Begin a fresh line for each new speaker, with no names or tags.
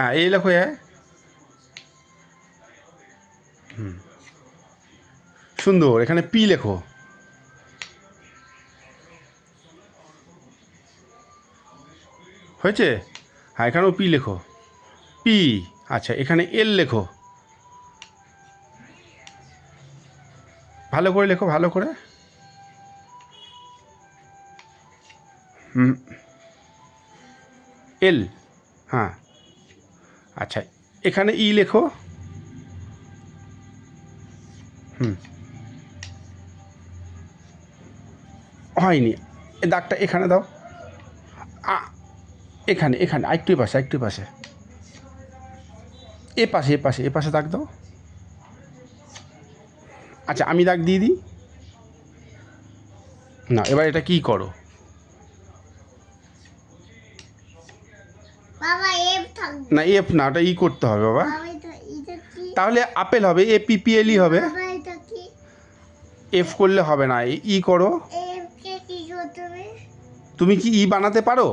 হ্যাঁ এই লেখো এ। হুম, সুন্দর। এখানে পি লেখো। হয়েছে? হ্যাঁ এখানেও পি লেখো। পি। আচ্ছা এখানে এল লেখো। ভালো করে লেখো, ভালো করে। হুম, এল। হ্যাঁ। আচ্ছা এখানে ই লেখো। হুম, হয়নি। এ দাগটা এখানে দাও। আ, এখানে এখানে আরেকটু এ পাশে, আরেকটু এ পাশে, এ পাশে, এ পাশে, এ পাশে দাগ দাও। আচ্ছা আমি দাগ দিয়ে দিই। না এবার এটা কি করো?
বাবা এফ থাকবে।
না এফ না, ওটা ই করতে হবে বাবা।
বাবা এটা কি?
তাহলে আপেল হবে, এ পি পি এল ই হবে।
বাবা এটা কি?
এফ করলে হবে না, ই করো।
এফ কে কি করতে হবে?
তুমি কি ই বানাতে পারো?